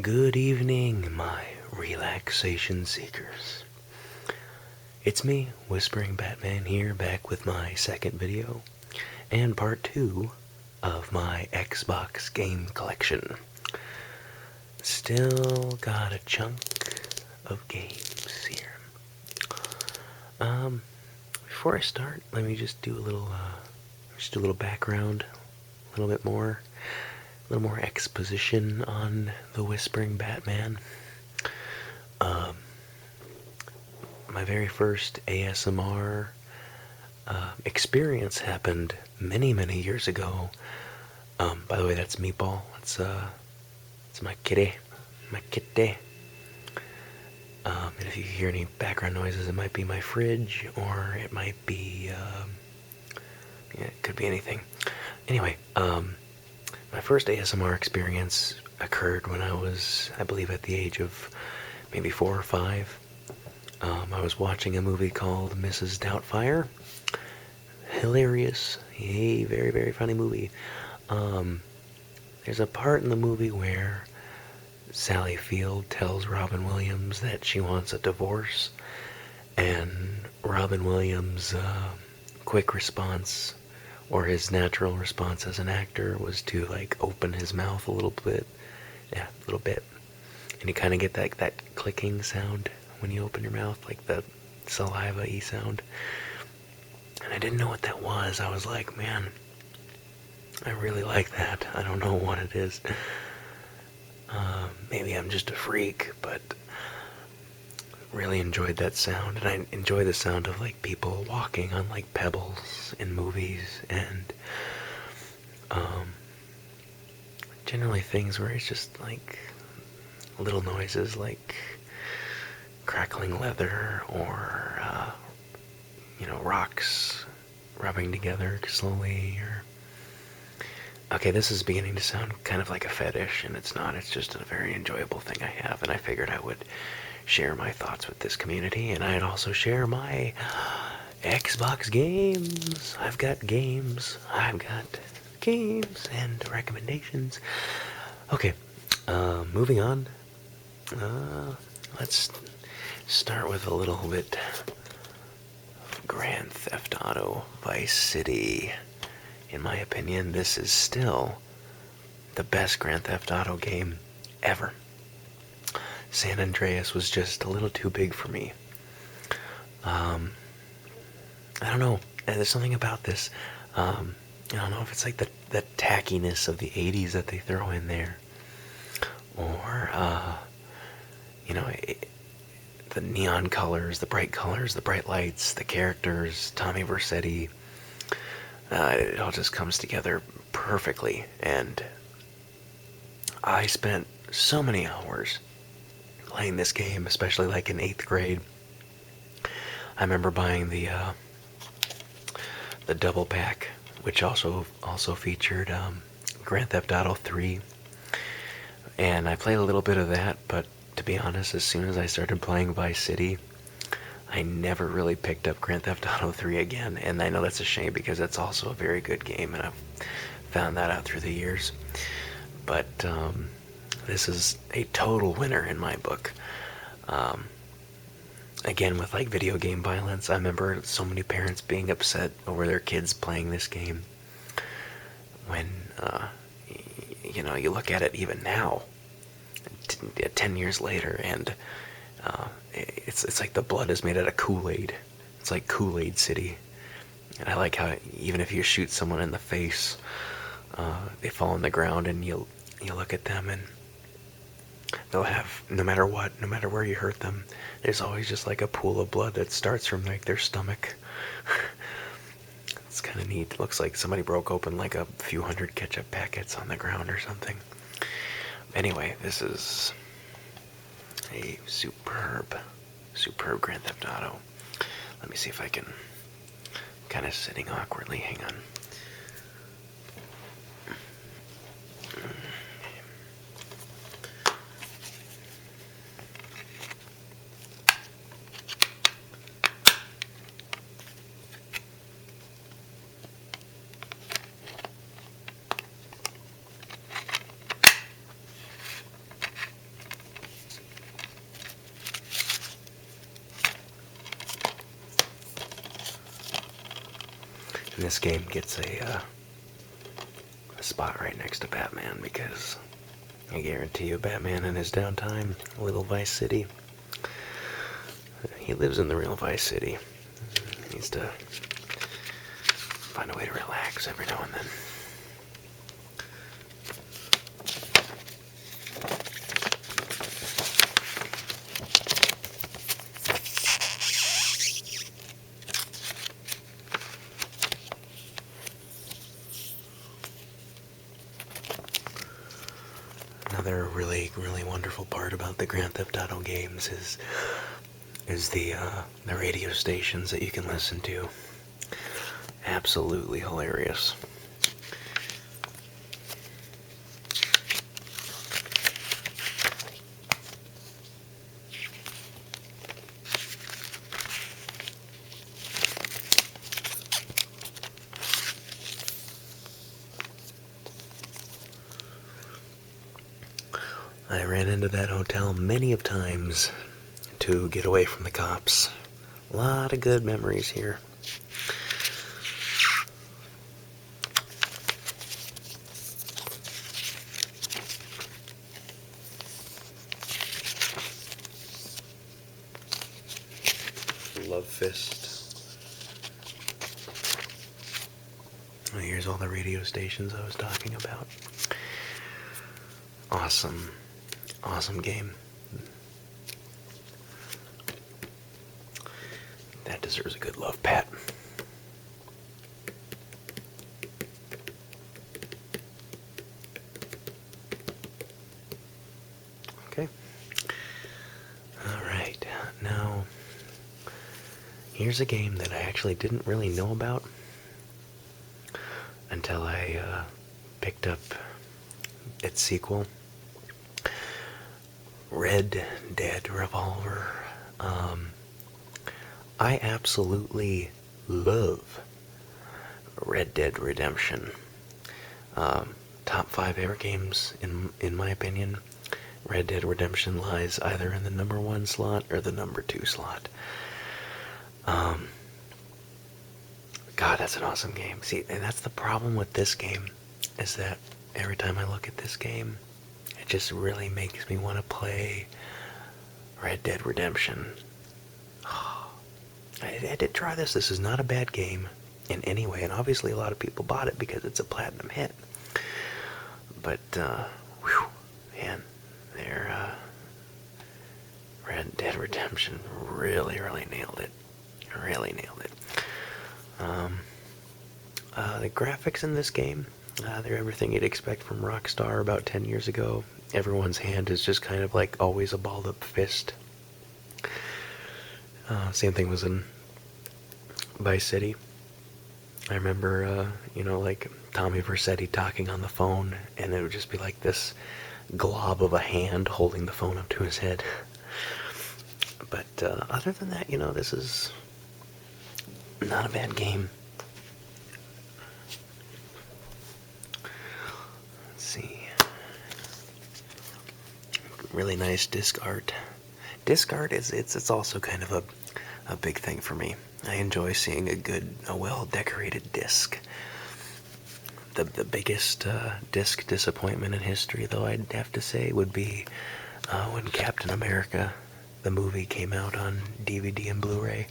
Good evening, my relaxation seekers. It's me, Whispering Batman here, back with my second video, and part 2 of my Xbox game collection. Still got a chunk of games here. Before I start, let me just do a little background, a little more exposition on the Whispering Batman. My very first ASMR experience happened many, many years ago. By the way, that's Meatball. It's my kitty, my kitty. And if you hear any background noises, it might be my fridge, or it might be, yeah, it could be anything. Anyway, my first ASMR experience occurred when I was, I believe, at the age of maybe 4 or 5. I was watching a movie called Mrs. Doubtfire. Hilarious, a very, very funny movie. There's a part in the movie where Sally Field tells Robin Williams that she wants a divorce, and Robin Williams' quick response, or his natural response as an actor, was to like open his mouth a little bit. Yeah, a little bit. And you kind of get that clicking sound when you open your mouth, like the saliva-y sound. And I didn't know what that was. I was like, man, I really like that. I don't know what it is. Maybe I'm just a freak, but really enjoyed that sound. And I enjoy the sound of like people walking on like pebbles in movies, and generally things where it's just like little noises like crackling leather, or rocks rubbing together slowly. Or okay, this is beginning to sound kind of like a fetish, and it's not. It's just a very enjoyable thing I have, and I figured I would share my thoughts with this community, and I'd also share my Xbox games. I've got games and recommendations. Okay, moving on. Let's start with a little bit of Grand Theft Auto Vice City. In my opinion, this is still the best Grand Theft Auto game ever. San Andreas was just a little too big for me. I don't know. There's something about this. I don't know if it's like the tackiness of the 80s that they throw in there, or the neon colors, the bright lights, the characters, Tommy Vercetti. It all just comes together perfectly, and I spent so many hours playing this game, especially like in 8th grade. I remember buying the double pack, which also featured Grand Theft Auto 3, and I played a little bit of that, but to be honest, as soon as I started playing Vice City, I never really picked up Grand Theft Auto 3 again, and I know that's a shame because that's also a very good game, and I've found that out through the years. But this is a total winner in my book. Again, with like video game violence, I remember so many parents being upset over their kids playing this game. When you look at it even now, 10 years later, and it's like the blood is made out of Kool-Aid. It's like Kool-Aid City. And I like how even if you shoot someone in the face, they fall on the ground, and you look at them, and they'll have, no matter what, no matter where you hurt them, there's always just like a pool of blood that starts from like their stomach. It's kind of neat. It looks like somebody broke open like a few hundred ketchup packets on the ground or something. Anyway, this is a superb Grand Theft Auto. Let me see if I can, kind of sitting awkwardly, hang on. this game gets a spot right next to Batman because I guarantee you Batman in his downtime, little Vice City, he lives in the real Vice City. He needs to find a way to relax every now and then. Another really wonderful part about the Grand Theft Auto games is the radio stations that you can listen to. Absolutely hilarious. I ran into that hotel many of times to get away from the cops. A lot of good memories here. Love Fist. Oh, here's all the radio stations I was talking about. Awesome game. That deserves a good love pat. Okay. Alright, now here's a game that I actually didn't really know about until I picked up its sequel, Red Dead Revolver. I absolutely love Red Dead Redemption. Top 5 ever games, in my opinion. Red Dead Redemption lies either in the number 1 slot or the number 2 slot. God, that's an awesome game. See, and that's the problem with this game, is that every time I look at this game, it just really makes me want to play Red Dead Redemption. I did try this. This is not a bad game in any way, and obviously a lot of people bought it because it's a platinum hit. But, whew, man, Red Dead Redemption really nailed it. Really nailed it. The graphics in this game, they're everything you'd expect from Rockstar about 10 years ago. Everyone's hand is just kind of like always a balled up fist. Same thing was in Vice City. I remember, like Tommy Vercetti talking on the phone, and it would just be like this glob of a hand holding the phone up to his head. But other than that, this is not a bad game. Let's see. Really nice disc art. Disc art it's also kind of a big thing for me. I enjoy seeing a well-decorated disc. The biggest disc disappointment in history, though, I'd have to say, would be when Captain America, the movie, came out on DVD and Blu-ray.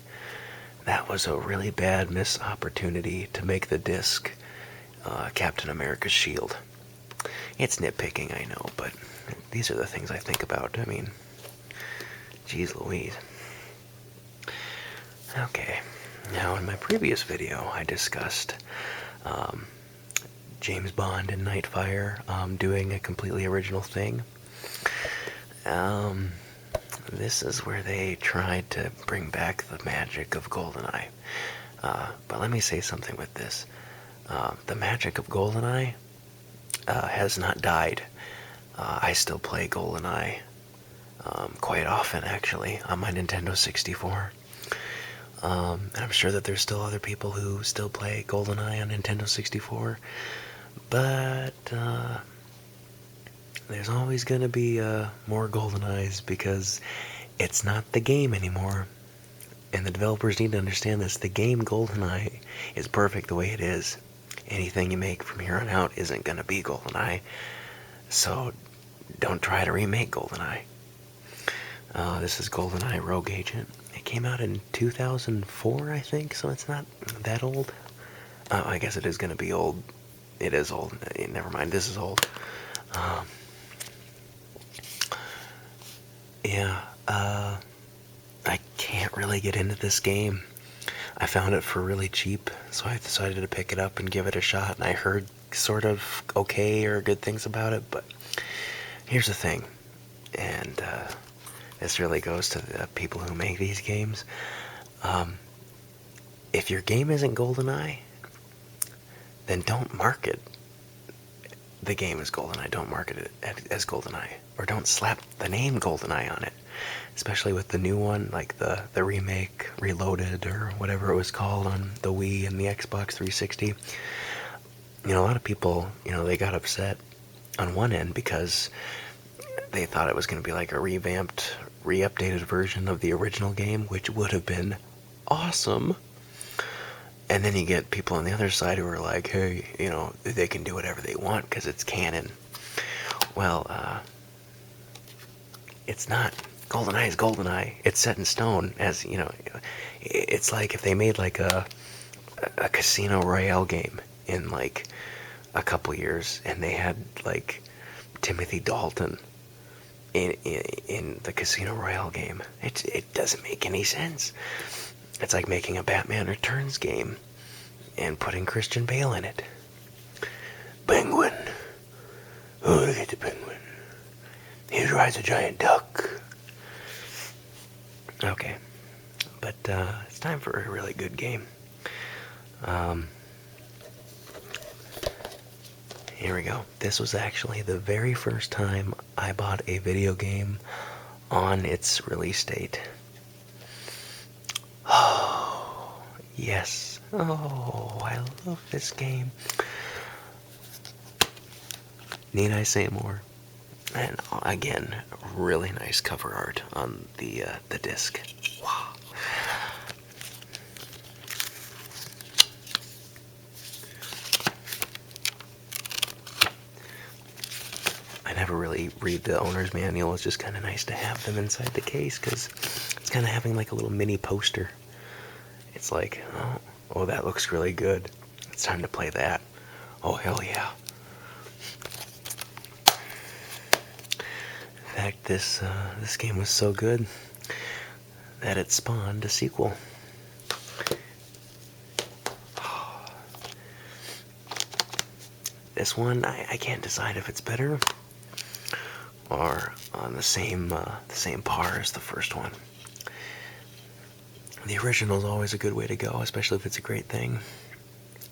That was a really bad missed opportunity to make the disc Captain America's shield. It's nitpicking, I know, but these are the things I think about. I mean, geez Louise. Okay, now in my previous video I discussed James Bond and Nightfire doing a completely original thing. This is where they tried to bring back the magic of GoldenEye. But let me say something with this. The magic of GoldenEye has not died. I still play GoldenEye quite often, actually, on my Nintendo 64. And I'm sure that there's still other people who still play GoldenEye on Nintendo 64. But there's always going to be more GoldenEyes because it's not the game anymore. And the developers need to understand this. The game GoldenEye is perfect the way it is. Anything you make from here on out isn't going to be GoldenEye. So don't try to remake GoldenEye. This is GoldenEye Rogue Agent. It came out in 2004, I think, so it's not that old. I guess it is going to be old. It is old. Never mind, this is old. Yeah, I can't really get into this game. I found it for really cheap, so I decided to pick it up and give it a shot, and I heard sort of okay or good things about it, but here's the thing, and this really goes to the people who make these games. If your game isn't GoldenEye, then don't market the game as GoldenEye. Don't market it as GoldenEye, or don't slap the name GoldenEye on it. Especially with the new one, like the remake, Reloaded, or whatever it was called on the Wii and the Xbox 360. You know, a lot of people, they got upset on one end because they thought it was going to be like a revamped, re-updated version of the original game, which would have been awesome. And then you get people on the other side who are like, hey, they can do whatever they want because it's canon. Well, it's not. GoldenEye is GoldenEye. It's set in stone, as it's like if they made like a Casino Royale game in like a couple years, and they had like Timothy Dalton in the Casino Royale game. It doesn't make any sense. It's like making a Batman Returns game and putting Christian Bale in it. Penguin. Oh, look at the penguin. He rides a giant duck. Okay, but it's time for a really good game. Here we go. This was actually the very first time I bought a video game on its release date. Oh, yes. Oh, I love this game. Need I say more? And again, really nice cover art on the disc. Wow. I never really read the owner's manual. It's just kind of nice to have them inside the case because it's kind of having like a little mini poster. It's like, oh, that looks really good. It's time to play that. Oh, hell yeah. In fact, this game was so good that it spawned a sequel. This one, I can't decide if it's better or on the same par as the first one. The original is always a good way to go, especially if it's a great thing.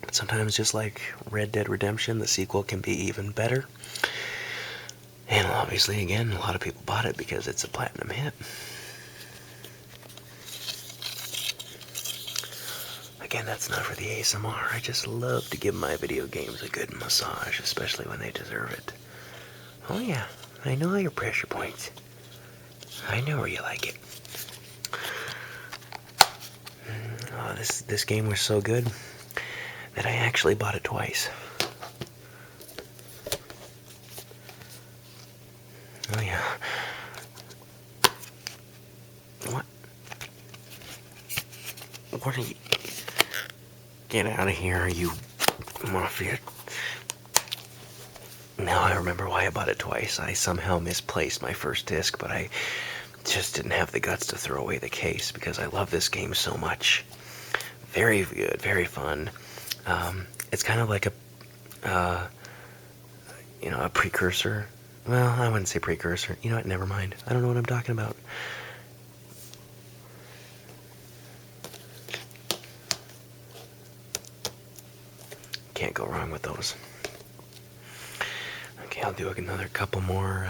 But sometimes, just like Red Dead Redemption, the sequel can be even better. And obviously, again, a lot of people bought it because it's a platinum hit. Again, that's not for the ASMR. I just love to give my video games a good massage, especially when they deserve it. Oh yeah, I know your pressure points. I know where you like it. Oh, this game was so good that I actually bought it twice. Oh yeah. What? What are you? Get out of here, you mafia. Now I remember why I bought it twice. I somehow misplaced my first disc, but I just didn't have the guts to throw away the case because I love this game so much. Very good, very fun. It's kind of like a precursor. Well, I wouldn't say precursor. You know what? Never mind. I don't know what I'm talking about. Can't go wrong with those. Okay, I'll do another couple more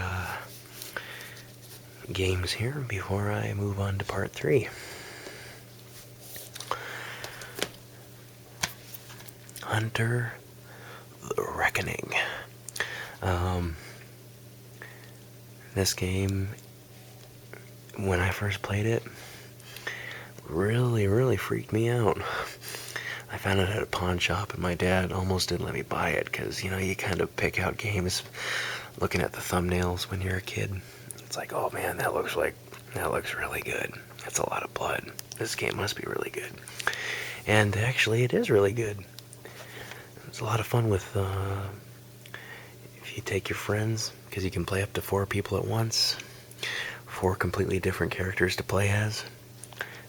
games here before I move on to part 3. Hunter the Reckoning. This game, when I first played it, really freaked me out. I found it at a pawn shop, and my dad almost didn't let me buy it because, you kind of pick out games looking at the thumbnails when you're a kid. It's like, oh man, that looks really good. That's a lot of blood. This game must be really good. And actually, it is really good. It's a lot of fun with, if you take your friends, because you can play up to 4 people at once. 4 completely different characters to play as.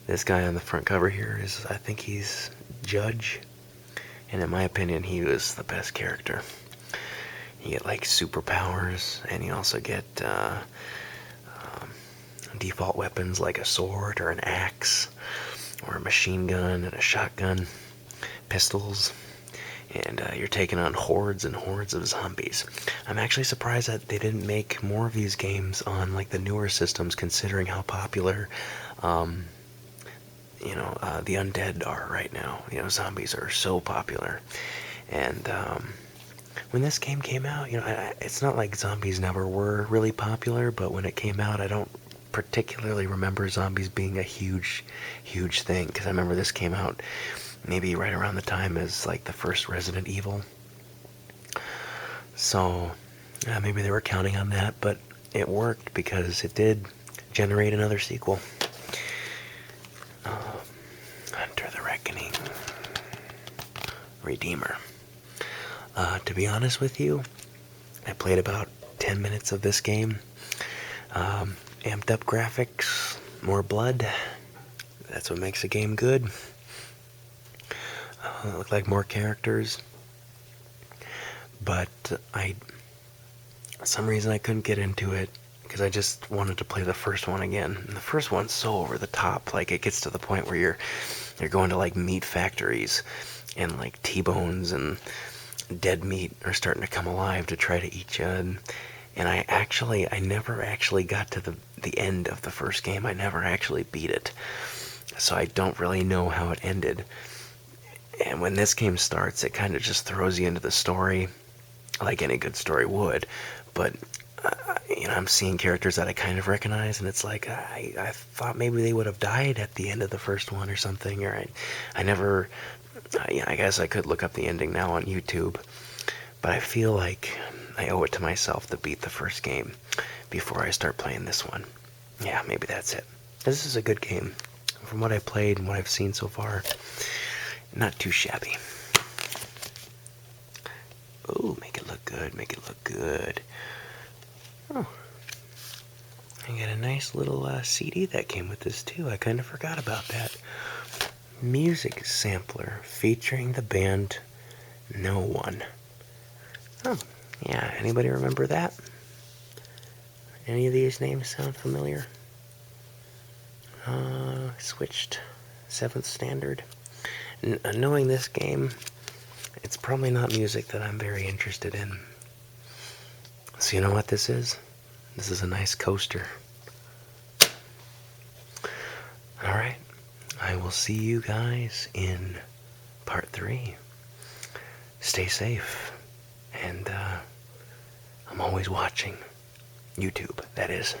This guy on the front cover here is, I think he's Judge. And in my opinion, he was the best character. You get like superpowers, and you also get default weapons like a sword or an axe or a machine gun and a shotgun, pistols, and you're taking on hordes and hordes of zombies. I'm actually surprised that they didn't make more of these games on like the newer systems, considering how popular the undead are right now. Zombies are so popular. And when this game came out, it's not like zombies never were really popular, but when it came out, I don't particularly remember zombies being a huge thing, because I remember this came out maybe right around the time as like the first Resident Evil. So maybe they were counting on that, but it worked because it did generate another sequel. Enter the Reckoning. Redeemer. To be honest with you, I played about 10 minutes of this game. Amped up graphics, more blood. That's what makes a game good. Look like more characters. But for some reason I couldn't get into it because I just wanted to play the first one again. And the first one's so over the top. Like, it gets to the point where you're going to like meat factories, and like T-bones and dead meat are starting to come alive to try to eat you. And I never actually got to the end of the first game. I never actually beat it. So I don't really know how it ended. And when this game starts, it kind of just throws you into the story, like any good story would. But, I'm seeing characters that I kind of recognize, and it's like, I thought maybe they would have died at the end of the first one or something. Or I never, I guess I could look up the ending now on YouTube. But I feel like I owe it to myself to beat the first game before I start playing this one. Yeah, maybe that's it. This is a good game. From what I played and what I've seen so far, not too shabby. Oh, make it look good, make it look good. Oh, I got a nice little CD that came with this too. I kind of forgot about that. Music sampler featuring the band No One. Oh, yeah, anybody remember that? Any of these names sound familiar? Switched 7th Standard. Knowing this game, it's probably not music that I'm very interested in. So you know what this is? This is a nice coaster. Alright, I will see you guys in part 3. Stay safe, and I'm always watching. YouTube, that is.